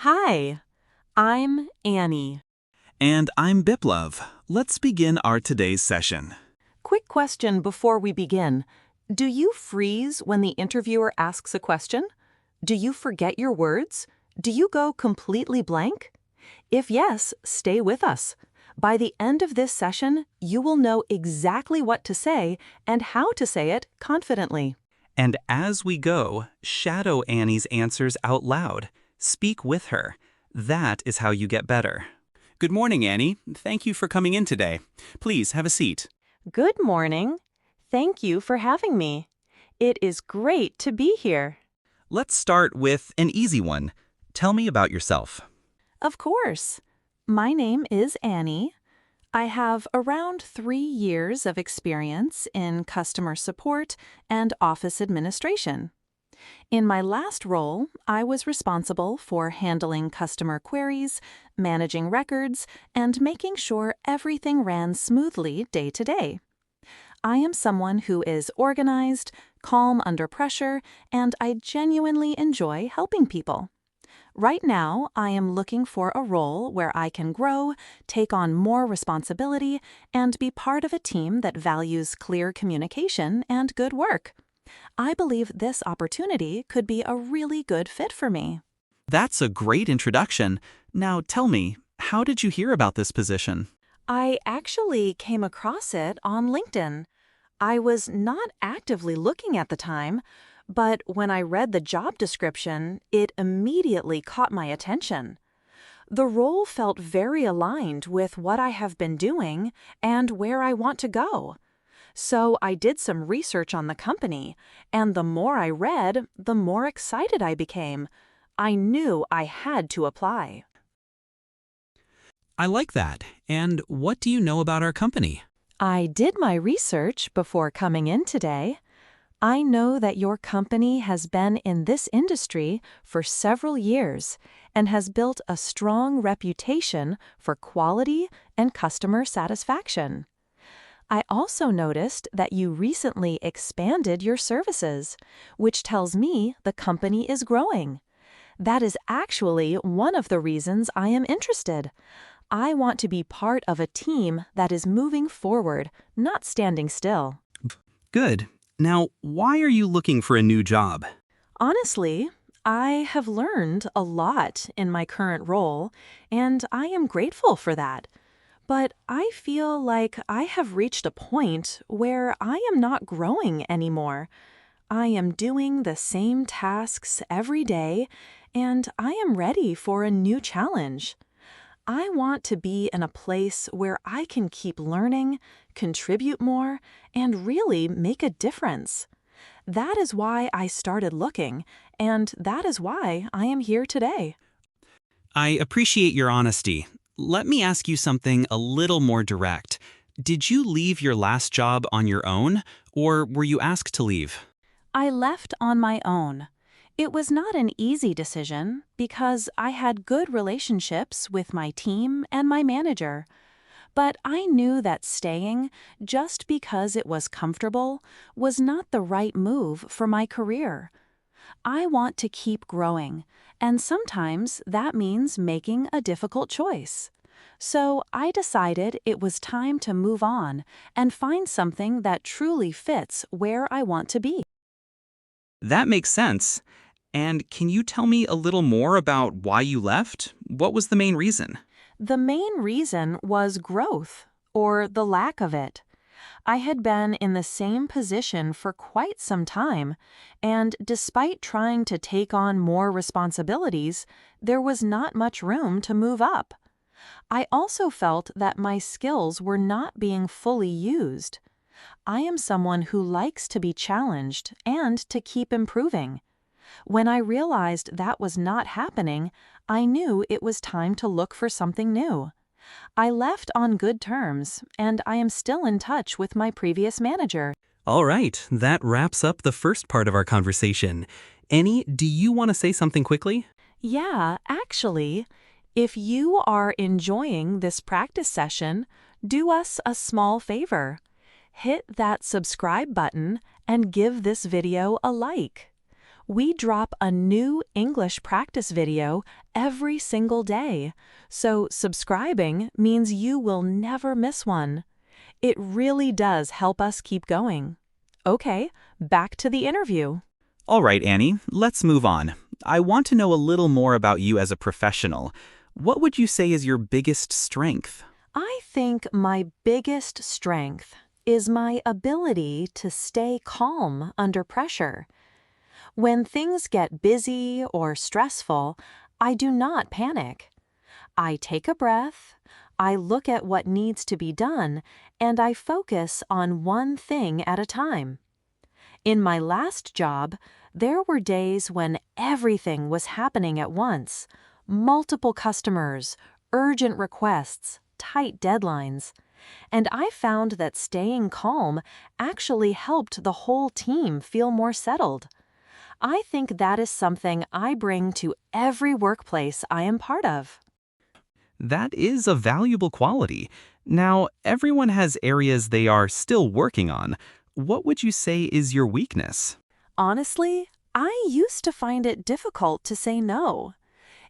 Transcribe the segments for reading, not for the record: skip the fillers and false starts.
Hi, I'm Annie. And I'm Biplov. Let's begin our today's session. Quick question before we begin. Do you freeze when the interviewer asks a question? Do you forget your words? Do you go completely blank? If yes, stay with us. By the end of this session, you will know exactly what to say and how to say it confidently. And as we go, shadow Annie's answers out loud. Speak with her. That is how you get better. Good morning, Annie. Thank you for coming in today. Please have a seat. Good morning. Thank you for having me. It is great to be here. Let's start with an easy one. Tell me about yourself. Of course. My name is Annie. I have around 3 years of experience in customer support and office administration. In my last role, I was responsible for handling customer queries, managing records, and making sure everything ran smoothly day to day. I am someone who is organized, calm under pressure, and I genuinely enjoy helping people. Right now, I am looking for a role where I can grow, take on more responsibility, and be part of a team that values clear communication and good work. I believe this opportunity could be a really good fit for me. That's a great introduction. Now tell me, how did you hear about this position? I actually came across it on LinkedIn. I was not actively looking at the time, but when I read the job description, it immediately caught my attention. The role felt very aligned with what I have been doing and where I want to go. So I did some research on the company, and the more I read, the more excited I became. I knew I had to apply. I like that. And what do you know about our company? I did my research before coming in today. I know that your company has been in this industry for several years and has built a strong reputation for quality and customer satisfaction. I also noticed that you recently expanded your services, which tells me the company is growing. That is actually one of the reasons I am interested. I want to be part of a team that is moving forward, not standing still. Good. Now, why are you looking for a new job? Honestly, I have learned a lot in my current role, and I am grateful for that. But I feel like I have reached a point where I am not growing anymore. I am doing the same tasks every day, and I am ready for a new challenge. I want to be in a place where I can keep learning, contribute more, and really make a difference. That is why I started looking, and that is why I am here today. I appreciate your honesty. Let me ask you something a little more direct. Did you leave your last job on your own, or were you asked to leave? I left on my own. It was not an easy decision because I had good relationships with my team and my manager. But I knew that staying, just because it was comfortable, was not the right move for my career. I want to keep growing, and sometimes that means making a difficult choice. So I decided it was time to move on and find something that truly fits where I want to be. That makes sense. And can you tell me a little more about why you left? What was the main reason? The main reason was growth, or the lack of it. I had been in the same position for quite some time, and despite trying to take on more responsibilities, there was not much room to move up. I also felt that my skills were not being fully used. I am someone who likes to be challenged and to keep improving. When I realized that was not happening, I knew it was time to look for something new. I left on good terms, and I am still in touch with my previous manager. All right, that wraps up the first part of our conversation. Annie, do you want to say something quickly? Yeah, actually, if you are enjoying this practice session, do us a small favor. Hit that subscribe button and give this video a like. We drop a new English practice video every single day, so subscribing means you will never miss one. It really does help us keep going. Okay, back to the interview. All right, Annie, let's move on. I want to know a little more about you as a professional. What would you say is your biggest strength? I think my biggest strength is my ability to stay calm under pressure. When things get busy or stressful, I do not panic. I take a breath, I look at what needs to be done, and I focus on one thing at a time. In my last job, there were days when everything was happening at once. Multiple customers, urgent requests, tight deadlines. And I found that staying calm actually helped the whole team feel more settled. I think that is something I bring to every workplace I am part of. That is a valuable quality. Now, everyone has areas they are still working on. What would you say is your weakness? Honestly, I used to find it difficult to say no.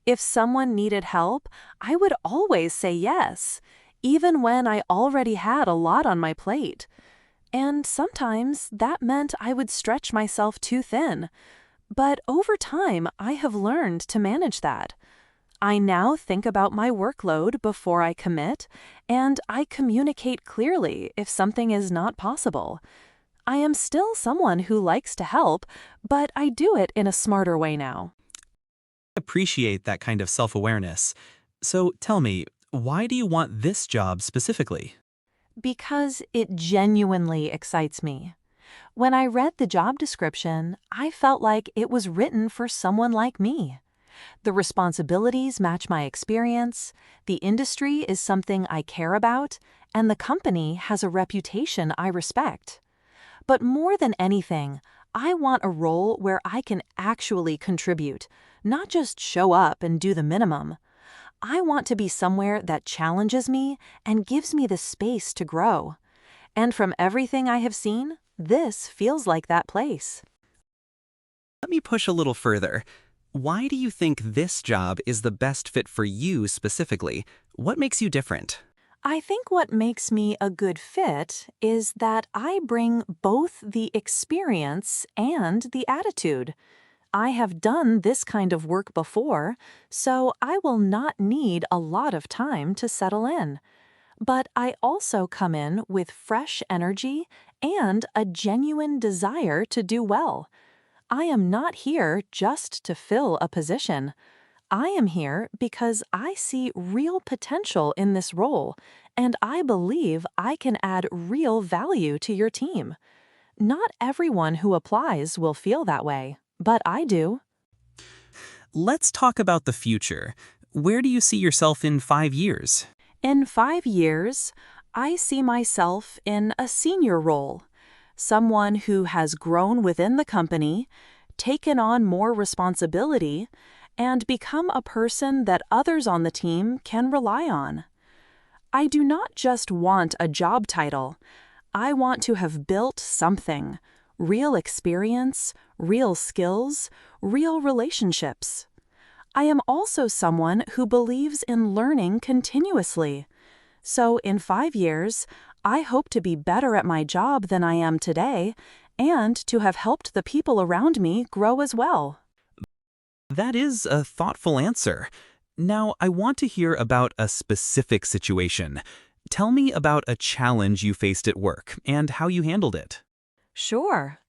If someone needed help, I would always say yes, even when I already had a lot on my plate. And sometimes that meant I would stretch myself too thin. But over time, I have learned to manage that. I now think about my workload before I commit, and I communicate clearly if something is not possible. I am still someone who likes to help, but I do it in a smarter way now. Appreciate that kind of self-awareness. So tell me, why do you want this job specifically? Because it genuinely excites me. When I read the job description, I felt like it was written for someone like me. The responsibilities match my experience, the industry is something I care about, and the company has a reputation I respect. But more than anything, I want a role where I can actually contribute, not just show up and do the minimum. I want to be somewhere that challenges me and gives me the space to grow. And from everything I have seen, this feels like that place. Let me push a little further. Why do you think this job is the best fit for you specifically? What makes you different? I think what makes me a good fit is that I bring both the experience and the attitude. I have done this kind of work before, so I will not need a lot of time to settle in. But I also come in with fresh energy and a genuine desire to do well. I am not here just to fill a position. I am here because I see real potential in this role, and I believe I can add real value to your team. Not everyone who applies will feel that way, but I do. Let's talk about the future. Where do you see yourself in 5 years? In 5 years, I see myself in a senior role, someone who has grown within the company, taken on more responsibility, and become a person that others on the team can rely on. I do not just want a job title. I want to have built something, real experience, real skills, real relationships. I am also someone who believes in learning continuously. So in 5 years, I hope to be better at my job than I am today and to have helped the people around me grow as well. That is a thoughtful answer. Now, I want to hear about a specific situation. Tell me about a challenge you faced at work and how you handled it. Sure.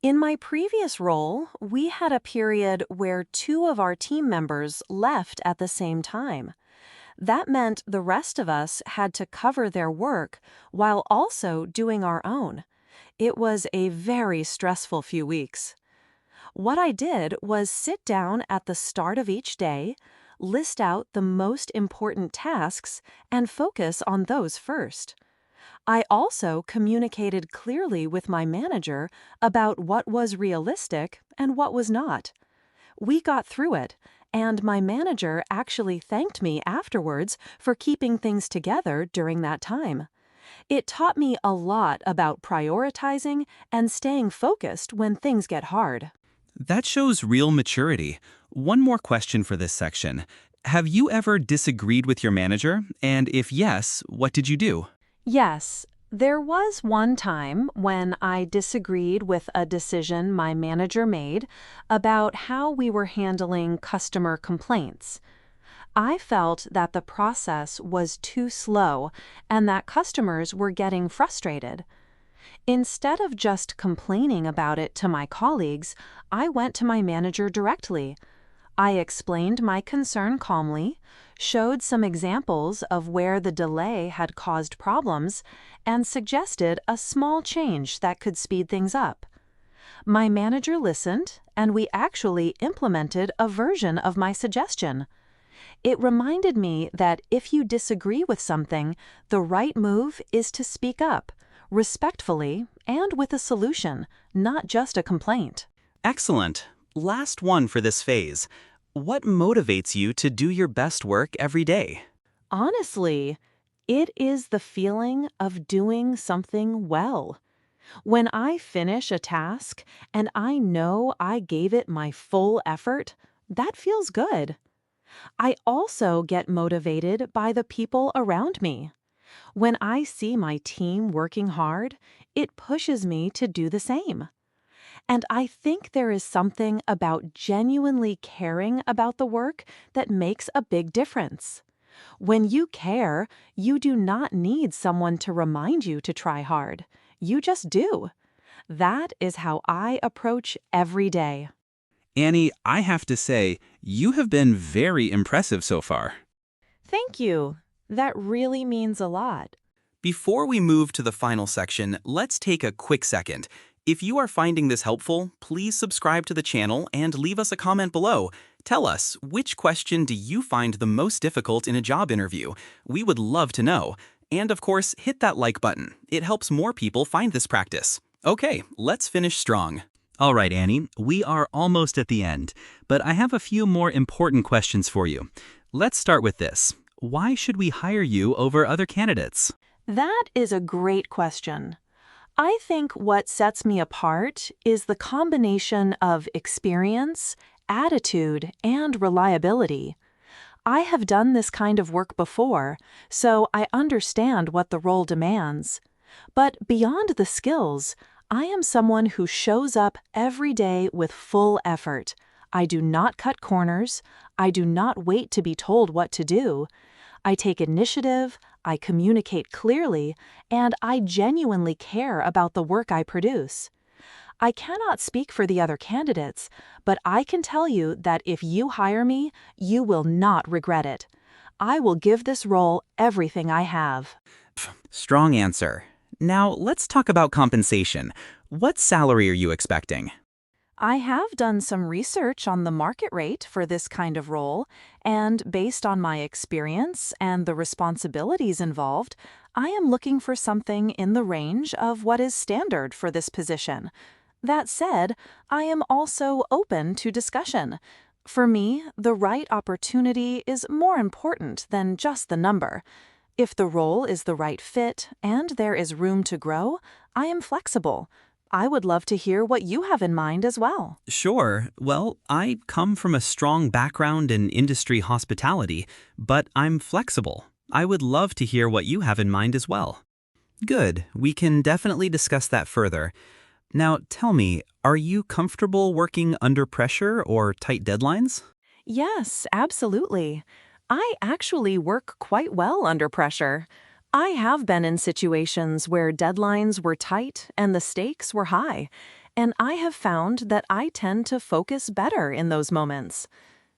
In my previous role, we had a period where two of our team members left at the same time. That meant the rest of us had to cover their work while also doing our own. It was a very stressful few weeks. What I did was sit down at the start of each day, list out the most important tasks, and focus on those first. I also communicated clearly with my manager about what was realistic and what was not. We got through it, and my manager actually thanked me afterwards for keeping things together during that time. It taught me a lot about prioritizing and staying focused when things get hard. That shows real maturity. One more question for this section. Have you ever disagreed with your manager? And if yes, what did you do? Yes, there was one time when I disagreed with a decision my manager made about how we were handling customer complaints. I felt that the process was too slow and that customers were getting frustrated. Instead of just complaining about it to my colleagues, I went to my manager directly. I explained my concern calmly, showed some examples of where the delay had caused problems, and suggested a small change that could speed things up. My manager listened, and we actually implemented a version of my suggestion. It reminded me that if you disagree with something, the right move is to speak up, respectfully and with a solution, not just a complaint. Excellent. Last one for this phase. What motivates you to do your best work every day? Honestly, it is the feeling of doing something well. When I finish a task and I know I gave it my full effort, that feels good. I also get motivated by the people around me. When I see my team working hard, it pushes me to do the same. And I think there is something about genuinely caring about the work that makes a big difference. When you care, you do not need someone to remind you to try hard. You just do. That is how I approach every day. Annie, I have to say, you have been very impressive so far. Thank you. That really means a lot. Before we move to the final section, let's take a quick second. If you are finding this helpful, please subscribe to the channel and leave us a comment below. Tell us, which question do you find the most difficult in a job interview? We would love to know. And of course, hit that like button. It helps more people find this practice. Okay, let's finish strong. All right, Annie, we are almost at the end, but I have a few more important questions for you. Let's start with this. Why should we hire you over other candidates? That is a great question. I think what sets me apart is the combination of experience, attitude, and reliability. I have done this kind of work before, so I understand what the role demands. But beyond the skills, I am someone who shows up every day with full effort. I do not cut corners. I do not wait to be told what to do. I take initiative, I communicate clearly, and I genuinely care about the work I produce. I cannot speak for the other candidates, but I can tell you that if you hire me, you will not regret it. I will give this role everything I have. Strong answer. Now, let's talk about compensation. What salary are you expecting? I have done some research on the market rate for this kind of role, and based on my experience and the responsibilities involved, I am looking for something in the range of what is standard for this position. That said, I am also open to discussion. For me, the right opportunity is more important than just the number. If the role is the right fit and there is room to grow, I am flexible. I would love to hear what you have in mind as well. Sure. Well, I come from a strong background in industry hospitality, but I'm flexible. I would love to hear what you have in mind as well. Good. We can definitely discuss that further. Now, tell me, are you comfortable working under pressure or tight deadlines? Yes, absolutely. I actually work quite well under pressure. I have been in situations where deadlines were tight and the stakes were high, and I have found that I tend to focus better in those moments.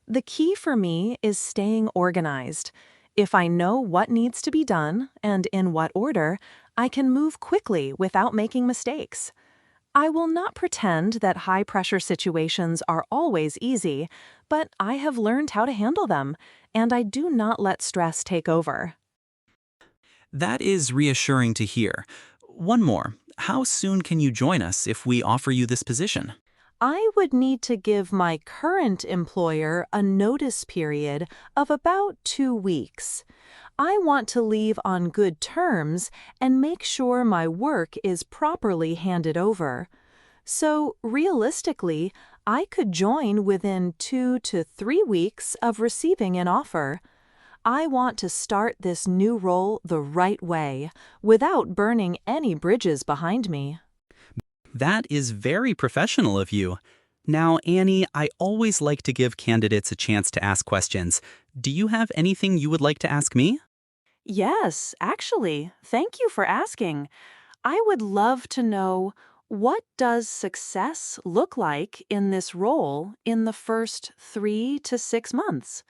The key for me is staying organized. If I know what needs to be done and in what order, I can move quickly without making mistakes. I will not pretend that high-pressure situations are always easy, but I have learned how to handle them, and I do not let stress take over. That is reassuring to hear. One more. How soon can you join us if we offer you this position? I would need to give my current employer a notice period of about 2 weeks. I want to leave on good terms and make sure my work is properly handed over. So, realistically, I could join within 2 to 3 weeks of receiving an offer. I want to start this new role the right way, without burning any bridges behind me. That is very professional of you. Now, Annie, I always like to give candidates a chance to ask questions. Do you have anything you would like to ask me? Yes, actually, thank you for asking. I would love to know, what does success look like in this role in the first 3 to 6 months?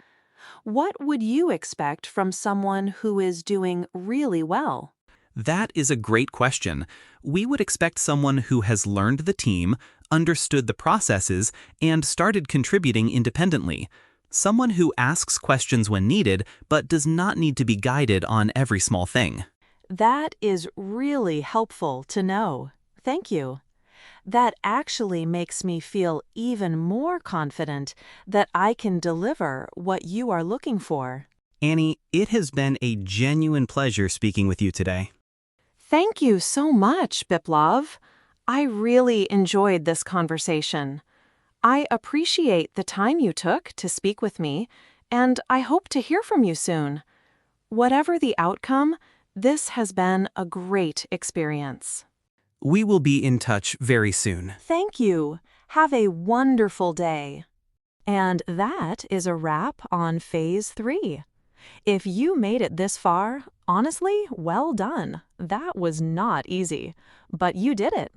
What would you expect from someone who is doing really well? That is a great question. We would expect someone who has learned the team, understood the processes, and started contributing independently. Someone who asks questions when needed, but does not need to be guided on every small thing. That is really helpful to know. Thank you. That actually makes me feel even more confident that I can deliver what you are looking for. Annie, it has been a genuine pleasure speaking with you today. Thank you so much, Biplov. I really enjoyed this conversation. I appreciate the time you took to speak with me, and I hope to hear from you soon. Whatever the outcome, this has been a great experience. We will be in touch very soon. Thank you. Have a wonderful day. And that is a wrap on Phase 3. If you made it this far, honestly, well done. That was not easy, but you did it.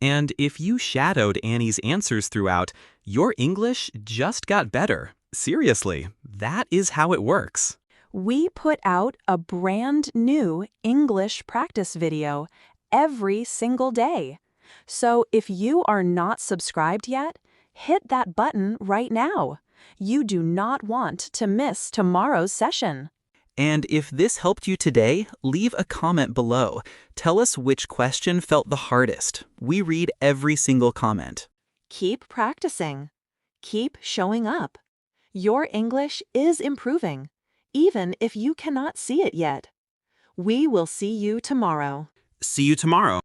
And if you shadowed Annie's answers throughout, your English just got better. Seriously, that is how it works. We put out a brand new English practice video every single day. So if you are not subscribed yet, hit that button right now. You do not want to miss tomorrow's session. And if this helped you today, leave a comment below. Tell us which question felt the hardest. We read every single comment. Keep practicing. Keep showing up. Your English is improving, even if you cannot see it yet. We will see you tomorrow. See you tomorrow.